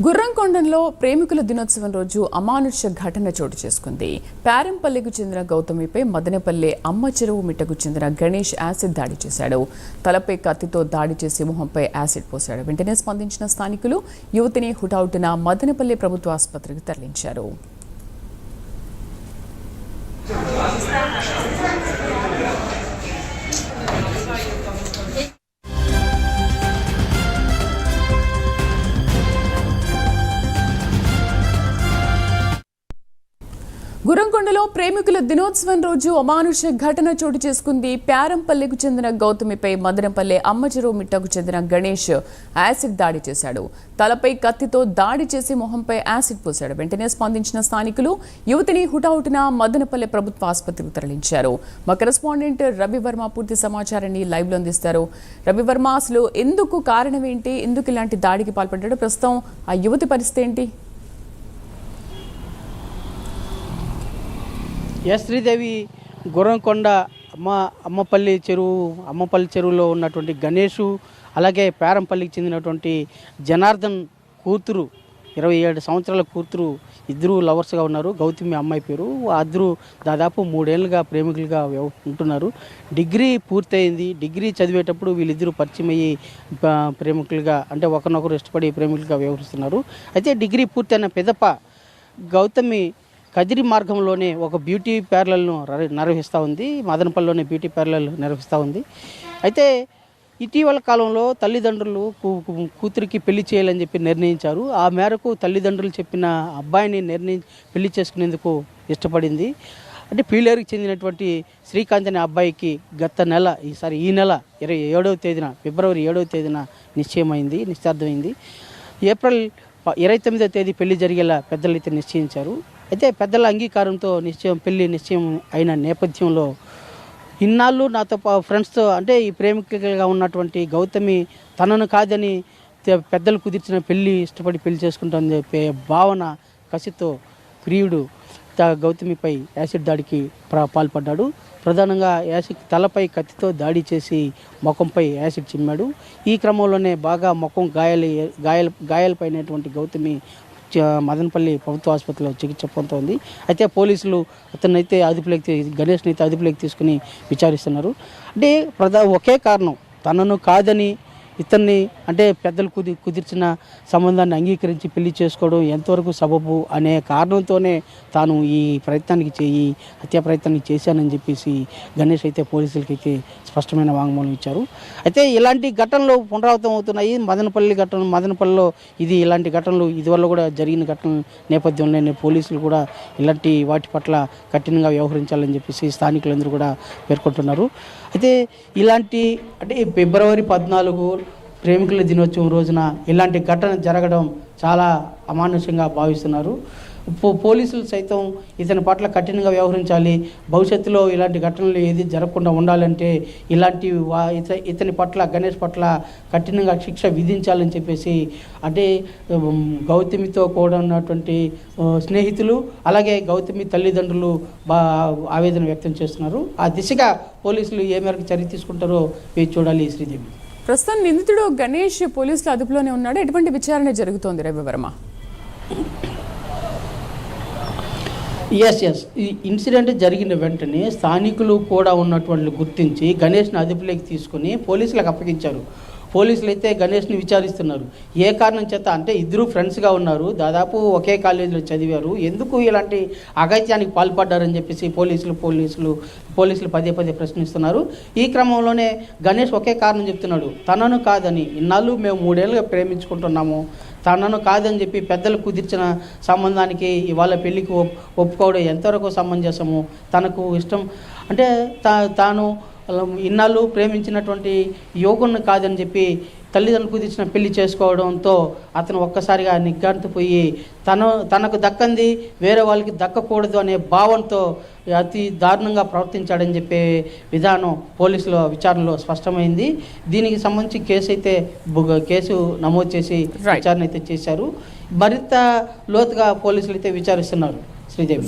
గుర్రంకొండలో ప్రేమికుల దినోత్సవం రోజు అమానుష ఘటన చోటు చేసుకుంది. పారంపల్లికి చెందిన గౌతమిపై మదనపల్లె అమ్మ చెరువు మిట్టకు చెందిన గణేష్ యాసిడ్ దాడి చేశాడు. తలపై కత్తితో దాడి చేసి మొహంపై యాసిడ్ పోశాడు. వెంటనే స్పందించిన స్థానికులు యువతిని హుటాహుటిన మదనపల్లె ప్రభుత్వ ఆసుపత్రికి తరలించారు. గుర్రంకొండలో ప్రేమికుల దినోత్సవం రోజు అమానుష ఘటన చోటు చేసుకుంది. పారంపల్లికి చెందిన గౌతమిపై మదనపల్లె అమ్మ చెరువు మిట్టకు చెందిన గణేష్ యాసిడ్ దాడి చేశాడు. తలపై కత్తితో దాడి చేసి మొహంపై యాసిడ్ పోశాడు. వెంటనే స్పందించిన స్థానికులు యువతిని హుటాహుటిన మదనపల్లె ప్రభుత్వ ఆసుపత్రికి తరలించారు. మా కరెస్పాండెంట్ రవివర్మ పూర్తి సమాచారాన్ని లైవ్ లో అందిస్తారు. రవివర్మ, అసలు ఎందుకు కారణం ఏంటి, ఎందుకు ఇలాంటి దాడికి పాల్పడ్డాడు, ప్రస్తుతం ఆ యువతి పరిస్థితి ఏంటి? శ్రీదేవి, గుర్రంకొండ అమ్మపల్లి చెరువులో ఉన్నటువంటి గణేషు, అలాగే పారంపల్లికి చెందినటువంటి జనార్దన్ కూతురు, 27 సంవత్సరాల కూతురు, ఇద్దరు లవర్స్గా ఉన్నారు. గౌతమి అమ్మాయి పేరు. ఇద్దరు దాదాపు 3 ఏళ్ళుగా ప్రేమికులుగా ఉంటున్నారు. డిగ్రీ పూర్తయింది. డిగ్రీ చదివేటప్పుడు వీళ్ళిద్దరూ పరిచయం అయ్యి ప్రేమికులుగా, అంటే ఒకరినొకరు ఇష్టపడి ప్రేమికులుగా వ్యవహరిస్తున్నారు. అయితే డిగ్రీ పూర్తయిన పిదప గౌతమి కదిరి మార్గంలోనే ఒక బ్యూటీ పార్లర్ను నిర్వహిస్తూ ఉంది. మదనపల్లిలోనే బ్యూటీ పార్లర్ నిర్వహిస్తూ ఉంది. అయితే ఇటీవల కాలంలో తల్లిదండ్రులు కూతురికి పెళ్లి చేయాలని చెప్పి నిర్ణయించారు. ఆ మేరకు తల్లిదండ్రులు చెప్పిన అబ్బాయిని పెళ్లి చేసుకునేందుకు ఇష్టపడింది. అంటే పీలేరుకి చెందినటువంటి శ్రీకాంత్ అనే అబ్బాయికి ఈ నెల 27వ తేదీన, ఫిబ్రవరి 7వ తేదీన నిశ్చితార్థమైంది. ఏప్రిల్ 29వ తేదీ పెళ్లి జరిగేలా పెద్దలు అయితే నిశ్చయించారు. అయితే పెద్దల అంగీకారంతో పెళ్లి నిశ్చయం అయిన నేపథ్యంలో ఇన్నాళ్ళు నాతో ఫ్రెండ్స్తో, అంటే ఈ ప్రేమికులుగా ఉన్నటువంటి గౌతమి తనను కాదని పెద్దలు కుదిర్చిన ఇష్టపడి పెళ్లి చేసుకుంటామని చెప్పే భావన, కసితో ప్రియుడు గౌతమిపై యాసిడ్ దాడికి పాల్పడ్డాడు. ప్రధానంగా తలపై కత్తితో దాడి చేసి ముఖంపై యాసిడ్ చిమ్మాడు. ఈ క్రమంలోనే బాగా ముఖం గాయాలపైనటువంటి గౌతమి మదనపల్లి ప్రభుత్వ ఆసుపత్రిలో చికిత్స పొందుతోంది. అయితే పోలీసులు గణేష్ని అయితే అదుపులోకి తీసుకుని విచారిస్తున్నారు. అంటే ఒకే కారణం, తనను కాదని ఇతన్ని, అంటే పెద్దలు కుదిర్చిన సంబంధాన్ని అంగీకరించి పెళ్లి చేసుకోవడం ఎంతవరకు సబబు అనే కారణంతోనే తాను ఈ హత్యా ప్రయత్నానికి చేశానని చెప్పేసి గణేష్ అయితే పోలీసులకైతే స్పష్టమైన వాంగ్మూలం ఇచ్చారు. అయితే ఇలాంటి ఘటనలు పునరావృతం అవుతున్నాయి. మదనపల్లిలో ఇలాంటి ఘటనలు ఇదివల్ల కూడా జరిగిన ఘటనల నేపథ్యంలోనే పోలీసులు కూడా ఇలాంటి వాటి పట్ల కఠినంగా వ్యవహరించాలని చెప్పేసి స్థానికులందరూ కూడా పేర్కొంటున్నారు. అయితే అంటే ఫిబ్రవరి 14 ప్రేమికుల దినోత్సవం రోజున ఇలాంటి ఘటన జరగడం చాలా అమానుషంగా భావిస్తున్నారు. పోలీసులు సైతం ఇతని పట్ల కఠినంగా వ్యవహరించాలి. భవిష్యత్తులో ఇలాంటి ఘటనలు ఏది జరగకుండా ఉండాలంటే ఇతని పట్ల, గణేష్ పట్ల కఠినంగా శిక్ష విధించాలని చెప్పేసి, అంటే గౌతమితో కూడా ఉన్నటువంటి స్నేహితులు, అలాగే గౌతమి తల్లిదండ్రులు ఆవేదన వ్యక్తం చేస్తున్నారు. ఆ దిశగా పోలీసులు ఏ మేరకు చర్య తీసుకుంటారో వేచి చూడాలి. శ్రీదేవి, ప్రస్తుతం నిందితుడు గణేష్ పోలీసుల అదుపులోనే ఉన్నాడు. ఎటువంటి విచారణ జరుగుతోంది రవివర్మ? ఈ ఇన్సిడెంట్ జరిగిన వెంటనే స్థానికులు కూడా ఉన్నటువంటి గుర్తించి గణేష్ని అదుపులోకి తీసుకుని పోలీసులకు అప్పగించారు. పోలీసులు అయితే గణేష్ని విచారిస్తున్నారు. ఏ కారణం చేత, అంటే ఇద్దరు ఫ్రెండ్స్గా ఉన్నారు, దాదాపు ఒకే కాలేజీలో చదివారు, ఎందుకు ఇలాంటి అఘాయిత్యానికి పాల్పడ్డారని చెప్పేసి పోలీసులు పదే ప్రశ్నిస్తున్నారు. ఈ క్రమంలోనే గణేష్ ఒకే కారణం చెప్తున్నాడు, తనను కాదని, ఇన్నాళ్ళు మేము 3 ఏళ్ళుగా ప్రేమించుకుంటున్నాము, తనను కాదని చెప్పి పెద్దలు కుదిర్చిన సంబంధానికి ఇవాళ పెళ్లికి ఒప్పుకోవడం ఎంతవరకు సమంజసము, తనకు ఇష్టం, అంటే తాను ఇన్నాళ్ళు ప్రేమించినటువంటి యువకుడిని కాదని చెప్పి తల్లిదండ్రులు కుదిర్చిన పెళ్లి చేసుకోవడంతో అతను ఒక్కసారిగా నిగ్గాంతపోయి తనకు దక్కంది వేరే వాళ్ళకి దక్కకూడదు అనే భావంతో అతి దారుణంగా ప్రవర్తించాడని చెప్పే విధానం పోలీసుల విచారణలో స్పష్టమైంది. దీనికి సంబంధించి కేసు నమోదు చేసి విచారణ అయితే చేశారు. మరింత లోతుగా పోలీసులు అయితే విచారిస్తున్నారు. శ్రీదేవి.